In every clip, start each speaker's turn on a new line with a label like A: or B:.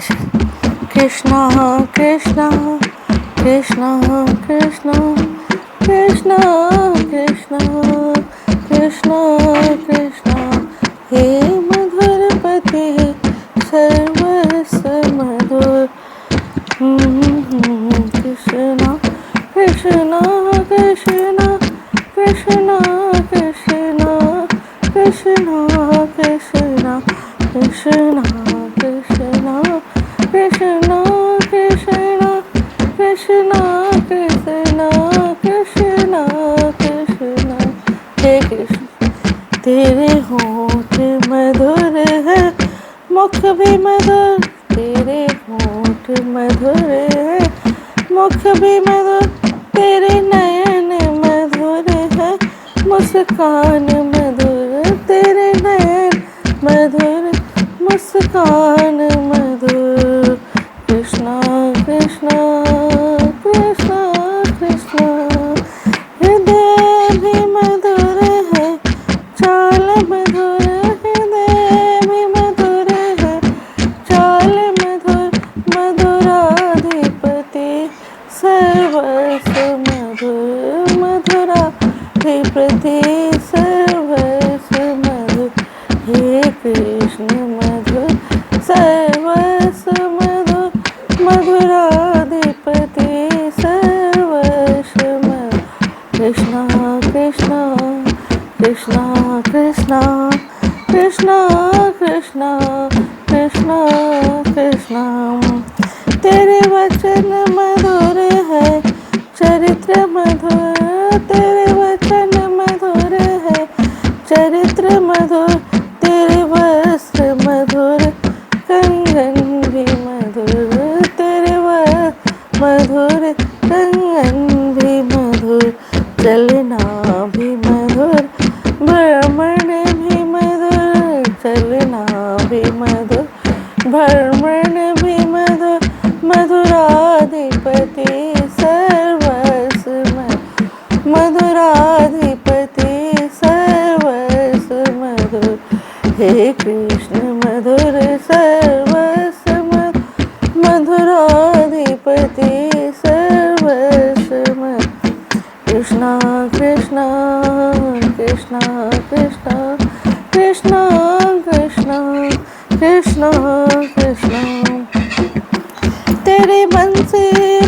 A: Krishna Krishna Krishna Krishna Krishna Krishna Krishna Krishna हे मधुरपते सर्वस्व मधुर Krishna Krishna Krishna Krishna Krishna Krishna Krishna Krishna Krishna Krishna Krishna Krishna Krishna Krishna Krishna हे कृष्ण तेरे होंठ मधुर है मुख भी मधुर तेरे होंठ मधुर है मुख भी मधुर तेरे नयन मधुर है मुस्कान मधुर तेरे नयन मधुर मुस्कान मधुर कृष्णा कृष्णा कृष्णा कृष्णा हृदय भी मधुर है चाल मधुर हृदय भी मधुर है चाल मधुर मधुराधिपति सर्वस्व मधुर मधुराधिपति सर्वस्व मधुर हे कृष्ण मधुर सर्वस्व मधुर मधुराधिपति सर्वस्व मधुर कृष्णा कृष्णा कृष्णा कृष्णा कृष्णा कृष्णा कृष्णा कृष्णा तेरे वचन मधुर है चरित्र मधुर तेरे वचन मधुर है चरित्र मधुर तेरे वस्त्र मधुर कंगन भी मधुर तेरे वस्त्र मधुर कंगन भी मधुर चलना भी मधुर भ्रमण भी मधुर चलना भी मधुर भ्रमण भी मधुर मधुराधिपति सर्वस्व मधुराधिपति सर्वस्व मधुर हे कृष्ण मधुर सर्वस्व मधुराधिपति सर्वस्व मधुर कृष्णा कृष्णा कृष्णा कृष्णा कृष्णा कृष्णा कृष्णा कृष्णा तेरी बंसी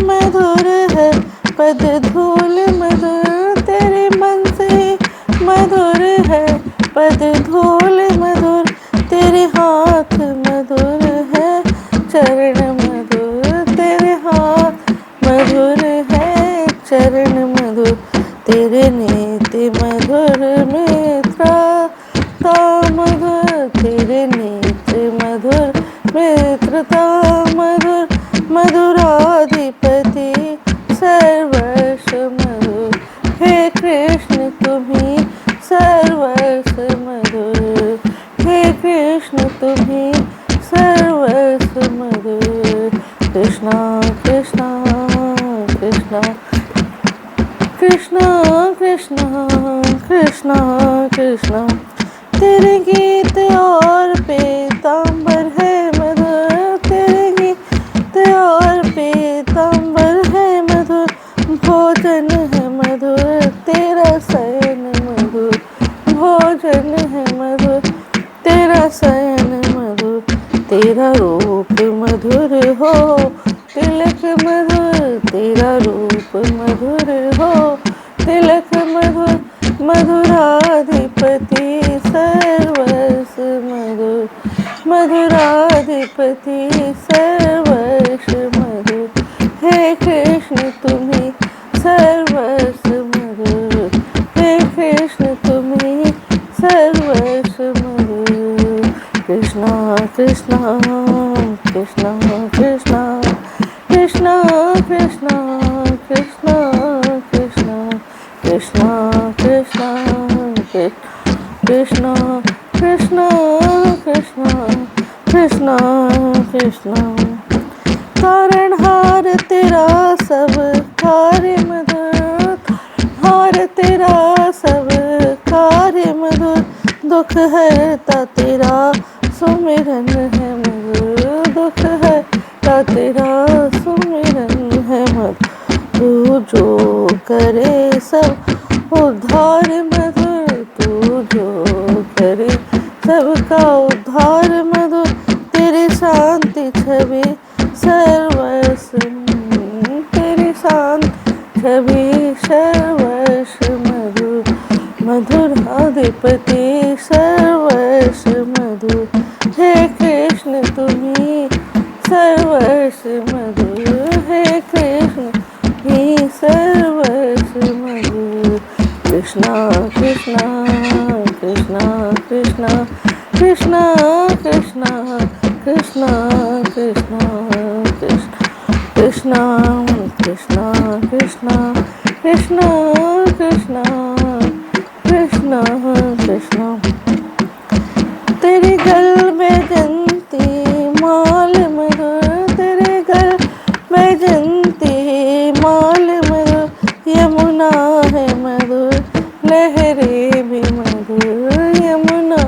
A: मधुर है पद धूल मधुर तेरी बंसी मधुर है पद धूल मधुर तेरे हाथ मधुर है चरण मधुर तेरे हाथ मधुर है चरण मधुर तेरे नेत्र मधुर मित्रता मधुर तेरे नेत्र मधुर मित्रता मधुर मधुराधिपति सर्वस्व मधुर हे कृष्ण तुम्ही सर्वस्व मधुर हे कृष्ण तुम्ही सर्वस्व मधुर कृष्णा कृष्णा कृष्णा कृष्णा कृष्णा कृष्णा कृष्णा तेरे गीत और पीताम्बर है मधुर तेरे गीत और पीताम्बर है मधुर भोजन है मधुर तेरा शयन मधुर भोजन है मधुर तेरा शयन मधुर तेरा रूप मधुर हो तिलक मधुर तेरा रूप मधुर हो तिलक मधुर मधुराधिपति सर्वस्व मधुर मधुराधिपति सर्वस्व मधुर हे कृष्ण तुम्ही सर्वस्व मधुर हे कृष्ण तुम्ही सर्वस्व मधुर कृष्णा कृष्णा कृष्णा कृष्णा कृष्णा कृष्णा कृष्णा कृष्णा कृष्णा कृष्णा कृष्णा कृष्णा कृष्णा कृष्णा कृष्णा तारणहार तेरा सब कार्य मधुर हार तेरा सब कार्य मधुर दुख हरता तेरा सुमिरन है मधुर दुख है जो करे सब उद्धार मधुर, तू जो करे सबका उद्धार मधुर, तेरी शांति छवि सर्वस्व, तेरी शांति छवि सर्वस्व मधुर, मधुर अधिपति सर्वस्व मधुर, हे कृष्ण तुम्ही सर्वस्व मधुर, हे कृष्ण ही सर्वस्व मधुर। कृष्णा कृष्णा कृष्णा कृष्णा कृष्णा कृष्णा कृष्णा कृष्णा कृष्णा कृष्णा कृष्णा कृष्णा कृष्णा कृष्णा कृष्णा। तेरे गल में जंती माल मधुर, तेरे गल में जंती माल मधुर, यमुना है मधुर लहरे भी मधुर, यमुना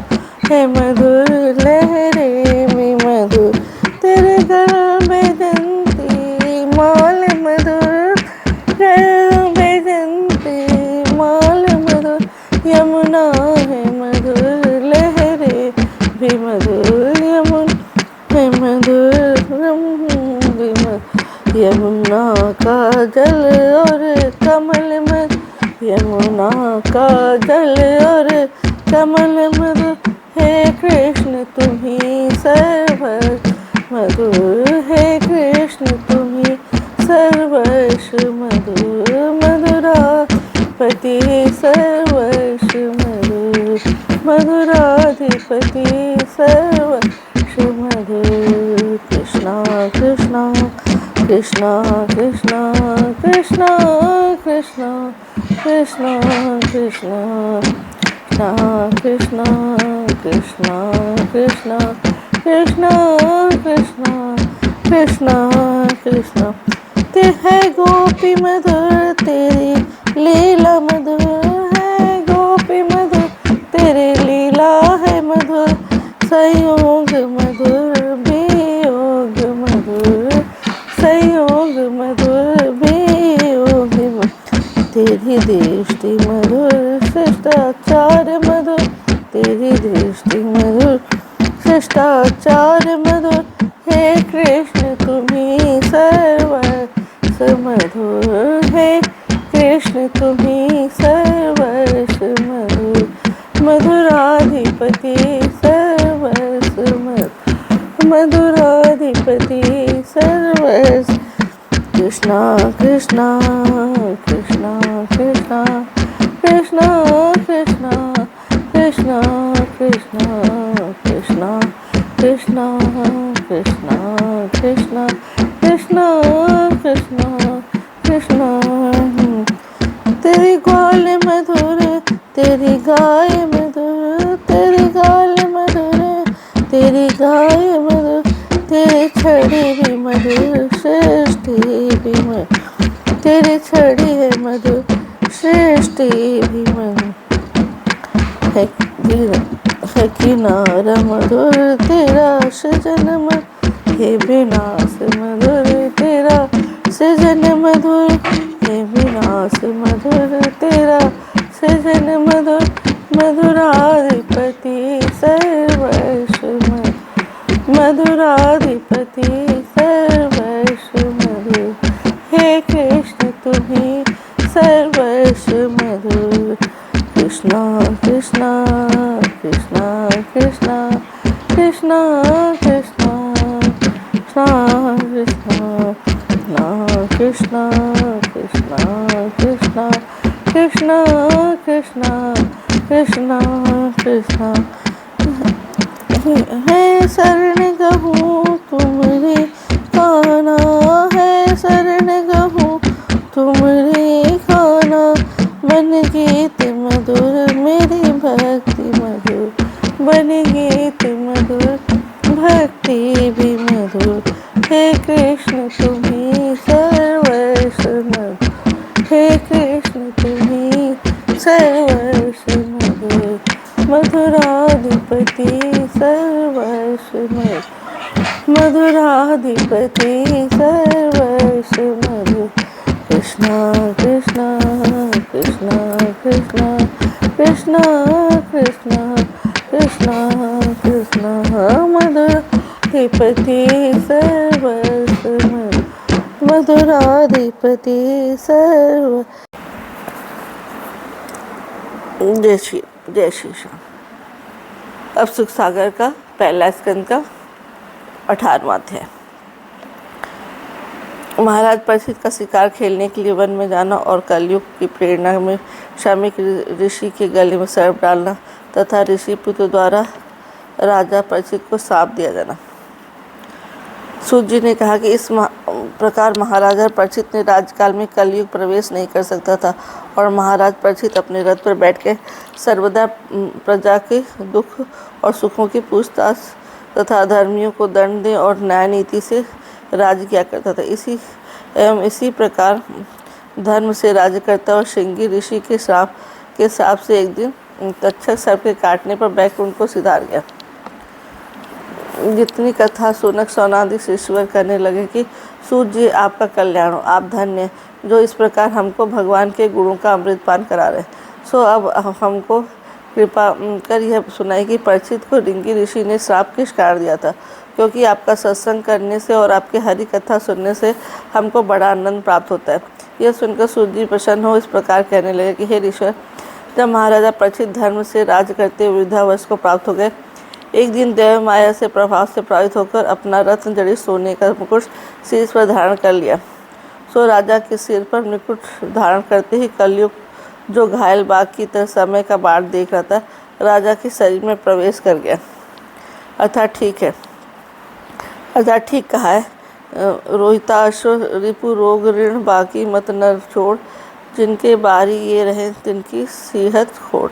A: है मधुर लहरे भी मधुर, तेरे गल में जंती माल मधुर, गल में जंती माल मधुर, यमुना है मधुर लहरे भी मधुर, यमुना है मधुर भी मधुर, यमुना का जल और कमल मधुर, यमुना का जल और कमल मधुर, हे कृष्ण तुम्ही सर्वस्व मधुर, हे कृष्ण तुम्ही सर्वस्व मधुर, मधुराधिपति सर्वस्व मधुर, मधुराधिपति सर्वस्व मधुर। कृष्णा कृष्णा कृष्णा कृष्णा कृष्णा कृष्णा कृष्णा कृष्णा कृष्णा कृष्णा कृष्णा कृष्णा कृष्णा कृष्णा कृष्णा। ते है गोपी मधुर तेरी लीला मधुर, है गोपी मधुर तेरी लीला है मधुर, संयोग मधुर वियोग मधुर, संयोग मधुर वियोग मधुर, तेरी दृष्टि मधुर शिष्टाचार मधुर, तेरी दृष्टि मधुर शिष्टाचार मधुर, हे कृष्ण तुम्ही सर्वस्व मधुर, हे कृष्ण तुम्ही सर्वस्व मधुर, मधुराधिपति सर्वस्व मधुर, मधुराधिपति सर्वस्व। कृष्णा कृष्णा कृष्णा कृष्णा कृष्णा कृष्णा कृष्णा कृष्णा कृष्णा कृष्णा कृष्णा कृष्णा कृष्णा कृष्णा कृष्णा। तेरी ग्वाल मधुर तेरी गाय मधुर, तेरी गाल मधुर तेरी गाय मधुर, तेरी छड़ी भी मधुर सृष्टि भी मधुर, तेरी छड़ी है मधुर सृष्टि भी मधुर, है किनारा मधुर तेरा सृजन मधुर, हे विनाश मधुर तेरा सृजन मधुर, हे विनाश मधुर तेरा सृजन मधुर, मधुराधिपति सर्वस्व मधुर, मधुराधिपति सर्वस्व मधुर, हे कृष्ण तुम्ही सर्वस्व मधुर। कृष्णा कृष्णा कृष्णा कृष्णा कृष्णा कृष्णा कृष्णा कृष्णा कृष्णा कृष्णा कृष्णा कृष्णा कृष्णा। है शरण गहूँ तुमरे खाना, है शरण गहूँ तुमरे खाना, बन गीत मधुर मेरी भक्ति मधुर, बन गीत मधुर भक्ति भी मधुर, हे कृष्ण तुम्ही सर्वस्व मधुर, हे कृष्ण तुम्ही सर्वस्व मधुर, मधुराधिपति सर्वस्व मधुर, मधुराधिपति सर्वस्व मधुर। कृष्णा कृष्णा कृष्णा कृष्णा कृष्णा कृष्णा कृष्णा कृष्णा मधुराधिपति सर्वस्व मधुराधिपति सर्व। जय श्री श्याम। अब सुख सागर का पहला स्कंद का 18वां अध्याय। महाराज परीक्षित का शिकार खेलने के लिए वन में जाना और कलयुग की प्रेरणा में शामिक ऋषि के गले में सर्प डालना तथा ऋषि पुत्र द्वारा राजा परीक्षित को शाप दिया जाना। सूत जी ने कहा कि इस प्रकार महाराजा परीक्षित ने राजकाल में कलयुग प्रवेश नहीं कर सकता था और महाराज परीक्षित अपने रथ पर बैठ के सर्वदा प्रजा के दुख और सुखों की पूछताछ तथा अधर्मियों को दंड दें और न्याय नीति से राज्य किया करता था। इसी प्रकार धर्म से राज्य करता और श्रृंगी ऋषि के श्राप से एक दिन तक्षक सर्प के काटने पर बैकुंठ को सिधार गया। जितनी कथा सुनक सौनादि ईश्वर करने लगे कि सूत जी आपका कल्याण हो, आप धन्य जो इस प्रकार हमको भगवान के गुणों का अमृतपान करा रहे। सो अब हमको कृपा कर यह सुनाई कि परीक्षित को श्रृंगी ऋषि ने श्राप किस कारण दिया था, क्योंकि आपका सत्संग करने से और आपके हरि कथा सुनने से हमको बड़ा आनंद प्राप्त होता है। यह सुनकर सूत जी प्रसन्न हो इस प्रकार कहने लगे कि हे ऋषि, जब महाराजा परीक्षित धर्म से राज्य करते हुए वृद्धावस्थ को प्राप्त हो गए, एक दिन देव माया से प्रभाव से प्रभावित होकर अपना रत्न जड़ित सोने का मुकुट शीर्ष पर धारण कर लिया। सो राजा के सिर पर मुकुट धारण करते ही कलयुग जो घायल बाघ की तरह समय का बाट देख रहा था, राजा के शरीर में प्रवेश कर गया। अर्थात ठीक कहा है, रोहिताश्व रिपु रोग ऋण बाकी मत नर छोड़, जिनके बारी ये रहे तिनकी सीहत खोड़।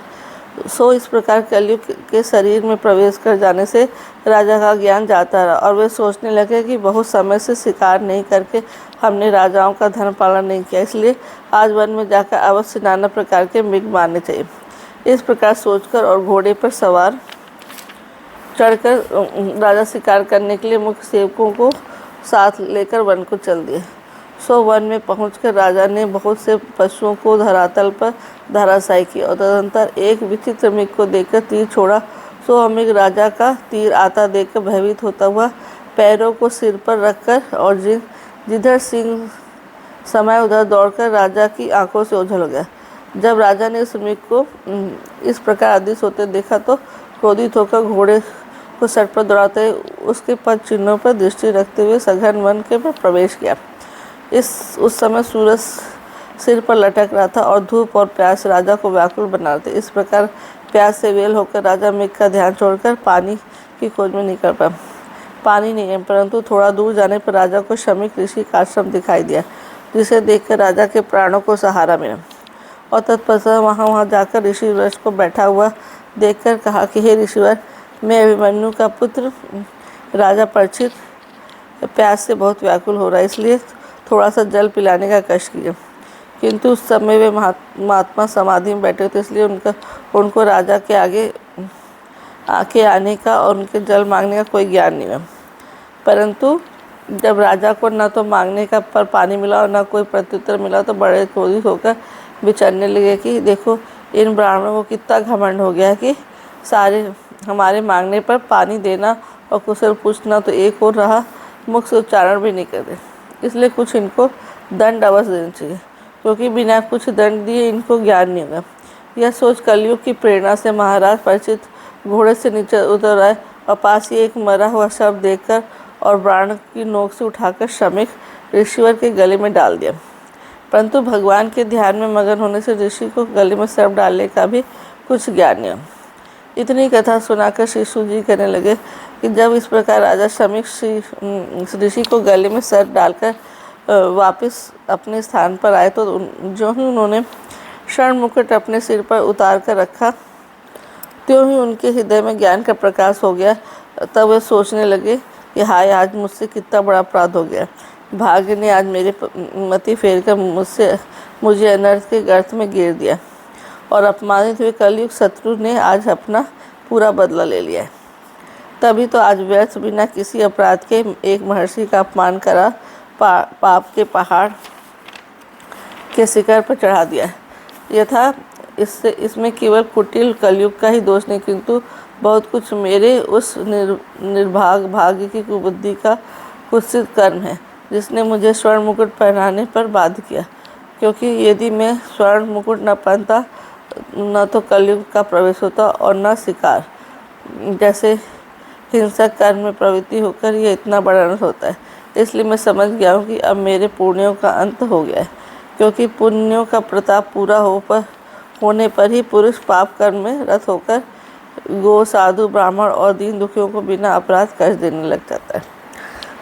A: सो इस प्रकार कलयुग के शरीर में प्रवेश कर जाने से राजा का ज्ञान जाता रहा और वे सोचने लगे कि बहुत समय से शिकार नहीं करके हमने राजाओं का धर्म पालन नहीं किया, इसलिए आज वन में जाकर अवश्य नाना प्रकार के मृग मारने चाहिए। इस प्रकार सोचकर और घोड़े पर सवार चढ़कर राजा शिकार करने के लिए मुख्य सेवकों को साथ लेकर वन को चल दिए। सो वन में पहुंचकर राजा ने बहुत से पशुओं को धरातल पर धराशायी किया और तदनंतर एक विचित्र मृग को देखकर तीर छोड़ा। सो मृग राजा का तीर आता देखकर भयभीत होता हुआ पैरों को सिर पर रखकर और जिधर सिंह समय उधर दौड़कर राजा की आंखों से ओझल हो गया। जब राजा ने उस मृग को इस प्रकार अदृश्य होते देखा तो क्रोधित होकर घोड़े को सट पर दौड़ाते उसके पद चिन्हों पर दृष्टि रखते हुए सघन वन के पर प्रवेश किया। उस समय सूरज सिर पर लटक रहा था और धूप और प्यास राजा को व्याकुल बना रहे थे। इस प्रकार प्यास से वेल होकर राजा मृग का ध्यान छोड़कर पानी की खोज में निकल पड़ा। पानी नहीं है, परंतु थोड़ा दूर जाने पर राजा को शमीक ऋषि का आश्रम दिखाई दिया, जिसे देखकर राजा के प्राणों को सहारा मिला और तत्पश्चात वहाँ जाकर ऋषि वृक्ष को बैठा हुआ देखकर कहा कि हे ऋषिवर, मैं अभिमन्यु का पुत्र राजा परीक्षित प्यास से बहुत व्याकुल हो रहा है, इसलिए थोड़ा सा जल पिलाने का कष्ट किया। किंतु उस समय वे महात्मा समाधि में बैठे थे, इसलिए उनको राजा के आगे आने का और उनके जल मांगने का कोई ज्ञान नहीं हुआ। परंतु जब राजा को न तो मांगने का पर पानी मिला और न कोई प्रत्युत्तर मिला तो बड़े क्रोधित होकर विचारने लगे कि देखो, इन ब्राह्मणों को कितना घमंड हो गया कि सारे हमारे मांगने पर पानी देना और कुशल पूछना तो एक और रहा, मुख से उच्चारण भी नहीं करते। इसलिए कुछ इनको दंड अवश्य देना चाहिए, क्योंकि बिना कुछ दंड दिए इनको ज्ञान नहीं होगा। यह सोच कलयुग की प्रेरणा से महाराज परीक्षित घोड़े से नीचे उतर आए और पास ही एक मरा हुआ शव देखकर और बाण की नोक से उठाकर शमीक ऋषिवर के गले में डाल दिया। परंतु भगवान के ध्यान में मगन होने से ऋषि को गले में सर्प डालने का भी कुछ ज्ञान नहीं। इतनी कथा सुनाकर श्री सूत जी कहने लगे कि जब इस प्रकार राजा शमीक ऋषि को गले में सर्प डालकर वापस अपने स्थान पर आए तो जो ही उन्होंने स्वर्ण मुकुट अपने सिर पर उतार कर रखा, त्यों ही उनके हृदय में ज्ञान का प्रकाश हो गया। तब वे सोचने लगे कि हाय, आज मुझसे कितना बड़ा अपराध हो गया। भाग्य ने आज मेरे मति फेर कर मुझे अनर्थ के गर्त में गिर दिया और अपमानित हुए कलयुग शत्रु ने आज अपना पूरा बदला ले लिया है। तभी तो आज व्यर्थ बिना किसी अपराध के एक महर्षि का अपमान करा पाप के पहाड़ के शिखर पर चढ़ा दिया है। यथा इसमें केवल कुटिल कलयुग का ही दोष नहीं, किंतु बहुत कुछ मेरे उस निर्भाग भाग्य की कुबुद्धि का कुत्सित कर्म है, जिसने मुझे स्वर्ण मुकुट पहनाने पर बाध्य किया। क्योंकि यदि मैं स्वर्ण मुकुट न पहनता, न तो कलयुग का प्रवेश होता और न शिकार जैसे हिंसक कर्म में प्रवृत्ति होकर यह इतना बड़ा अनर्थ होता है। इसलिए मैं समझ गया हूँ कि अब मेरे पुण्यों का अंत हो गया है, क्योंकि पुण्यों का प्रताप पूरा होने पर ही पुरुष पाप कर्म में रत होकर गो, साधु, ब्राह्मण और दीन दुखियों को बिना अपराध कष्ट देने लग जाता है।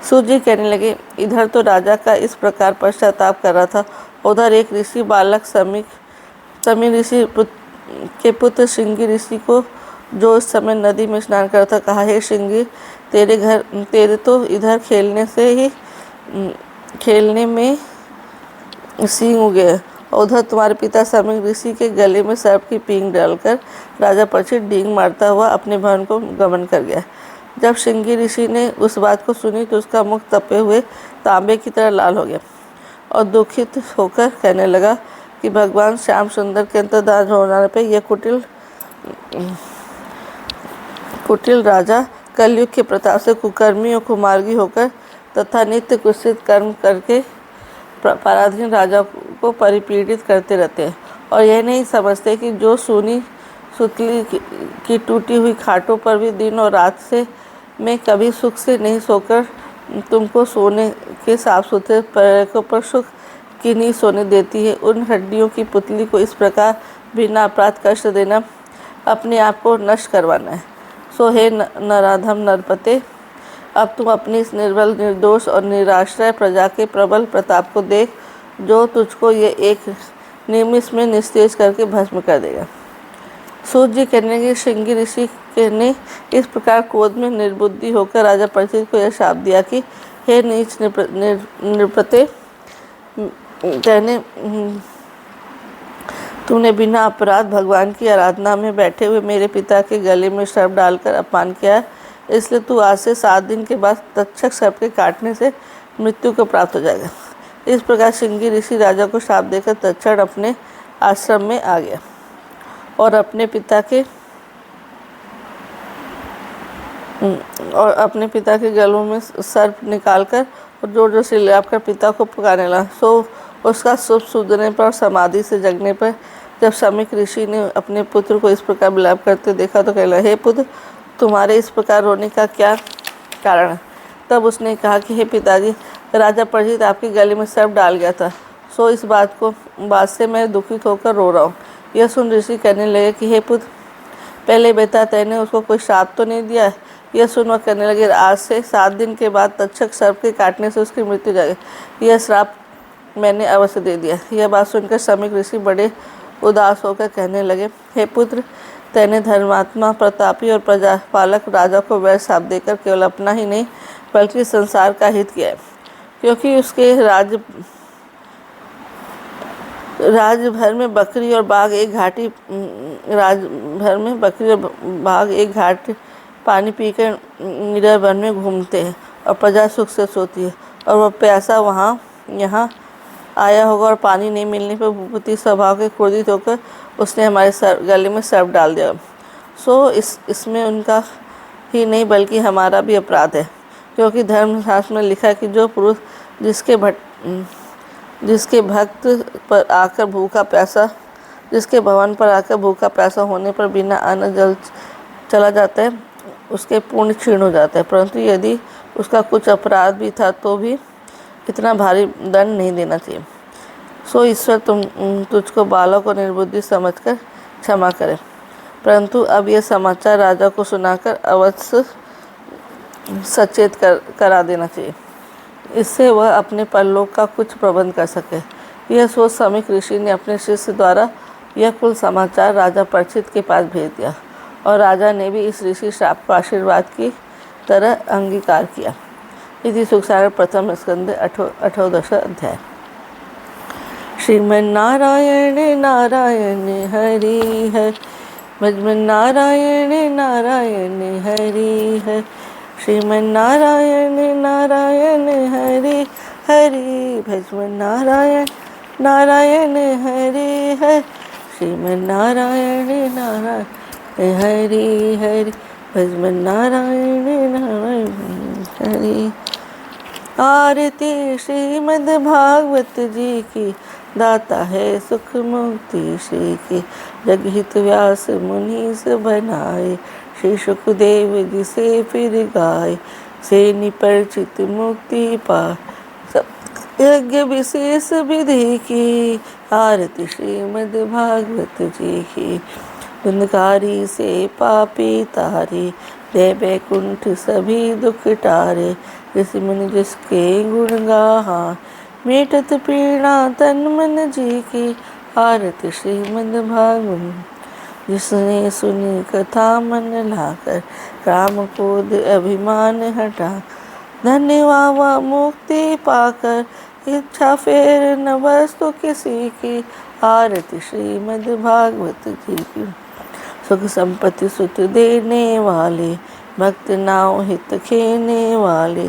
A: सूत जी कहने लगे, इधर तो राजा का इस प्रकार पश्चाताप कर रहा था, उधर एक ऋषि बालक समी ऋषि के पुत्र श्रृंगी ऋषि को, जो इस समय नदी में स्नान कर था, कहा, हे श्रृंगी, तेरे तो इधर खेलने में सींग उगे हैं। उधर तुम्हारे पिता समी ऋषि के गले में सर्प की पींग डालकर राजा परीक्षित डींग मारता हुआ अपने भवन को गमन कर गया। जब श्रृंगी ऋषि ने उस बात को सुनी तो उसका मुख तपे हुए तांबे की तरह लाल हो गया और दुखित होकर कहने लगा कि भगवान श्याम सुंदर के अंतर्धान होने पर यह कुटिल राजा कलयुग के प्रताप से कुकर्मी और कुमार्गी होकर तथा नित्य कुत्सित कर्म करके पराधीन राजा को परिपीड़ित करते रहते हैं, और यह नहीं समझते कि जो सुनी सुतली की टूटी हुई खाटों पर भी दिन और रात से मैं कभी सुख से नहीं सोकर तुमको सोने के साफ सुथरे पर्यटकों पर सुख की नींद सोने देती है। उन हड्डियों की पुतली को इस प्रकार बिना अपराध कष्ट देना अपने आप को नष्ट करवाना है। सो हे नराधम नरपते, अब तुम अपनी इस निर्बल, निर्दोष और निराश्रय प्रजा के प्रबल प्रताप को देख, जो तुझको ये एक निमिष में निस्तेज करके भस्म कर देगा। सूत जी कहने लगे, श्रृंगी ऋषि ने इस प्रकार क्रोध में निर्बुद्धि होकर राजा परीक्षित को यह शाप दिया कि हे नीच नृपते, तुमने बिना अपराध भगवान की आराधना में बैठे हुए मेरे पिता के गले में सर्प डालकर अपमान किया है, इसलिए तू आज से 7 दिन के बाद तक्षक सर्प के काटने से मृत्यु को प्राप्त हो जाएगा। इस प्रकार श्रृंगी ऋषि राजा को शाप देकर तत्क्षण अपने आश्रम में आ गया और अपने पिता के गलों में सर्प निकालकर और जोर जोर से लाकर पिता को पुकारने लगा। सो उसका शुभ सूझने पर और समाधि से जगने पर जब समीक ऋषि ने अपने पुत्र को इस प्रकार विलाप करते देखा तो कहला, हे पुत्र, तुम्हारे इस प्रकार रोने का क्या कारण है? तब उसने कहा कि हे पिताजी, राजा परीक्षित आपके गले में सर्प डाल गया था, सो इस बात से मैं दुखित होकर रो रहा हूँ। यह सुन ऋषि कहने लगे कि हे पुत्र, पहले बेटा तेने उसको कोई श्राप तो नहीं दिया है? यह सुन वह कहने लगे, आज से 7 दिन के बाद तक्षक सर्प के काटने से उसकी मृत्यु जाएगी। यह श्राप मैंने अवश्य दे दिया। यह बात सुनकर समीक ऋषि बड़े उदास होकर कहने लगे, हे पुत्र, तेने धर्मात्मा, प्रतापी और प्रजापालक राजा को वैर शाप देकर केवल अपना ही नहीं बल्कि संसार का हित किया है, क्योंकि उसके राज्य भर में बकरी और बाघ एक घाट पानी पीकर निडर वन में घूमते हैं और प्रजा सुख से सोती है, और वह प्यासा यहाँ आया होगा और पानी नहीं मिलने पर भूपति स्वभाव के क्रोधित होकर उसने हमारे गले में सर्प डाल दिया। सो इसमें उनका ही नहीं बल्कि हमारा भी अपराध है, क्योंकि धर्मशास्त्र में लिखा है कि जो पुरुष जिसके भवन पर आकर भूखा प्यासा होने पर बिना अन्न जल चला जाता है, उसके पुण्य क्षीण हो जाता है, परंतु यदि उसका कुछ अपराध भी था तो भी इतना भारी दंड नहीं देना चाहिए। सो ईश्वर तुझको बालक और निर्बुद्धि समझकर क्षमा करे, परंतु अब यह समाचार राजा को सुनाकर अवश्य सचेत करा देना चाहिए, इससे वह अपने परलोक का कुछ प्रबंध कर सके। यह सोच समीक ऋषि ने अपने शिष्य द्वारा यह कुल समाचार राजा परीक्षित के पास भेज दिया, और राजा ने भी इस ऋषि श्राप को आशीर्वाद की तरह अंगीकार किया। इति सुखसागर प्रथम स्कंद 18 अध्याय। श्रीमन्नारायण नारायण हरि हर, भजमन्नारायण नारायण हरि हर, श्रीमन्नारायण नारायण हरि हरि, भजमन्नारायण नारायण हरे हरे, श्रीमन नारायण नारायण हरे हरे, भजमन नारायण नारायण हरे। आरती श्रीमद् भागवत जी की, दाता है सुख मुक्ति श्री की। जगहित व्यास मुनि से बनाए, श्री सुखदेव जी से फिर गाए। से निपरिचित मुक्ति पाए, यज्ञ विशेष विधि की। आरती श्रीमद् भागवत जी की, गुणकारी से पापी तारे। जय बैकुंठ सभी दुख टारे, ऋषि मुनि जिसके गुण गाहा। मेटत पीड़ा तन मन जी की, आरती श्रीमद् भागवत। जिसने सुनी कथा मन लाकर, राम क्रोध अभिमान हटा। धन्य हुआ मुक्ति पाकर, इच्छा फेर न वस्तु किसी की। आरती श्रीमद् भागवत जी की। सुख संपत्ति सुख देने वाले, भक्त नाम हित खेने वाले।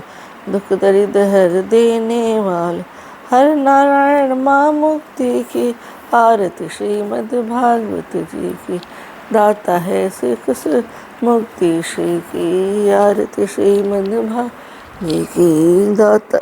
A: दुख दरिद्र हर देने वाले, हर नारायण माँ मुक्ति की। आरती श्रीमद् भागवत जी की, दाता है सुख मुक्ति श्री की। आरती श्रीमद् भागवत जी की, दाता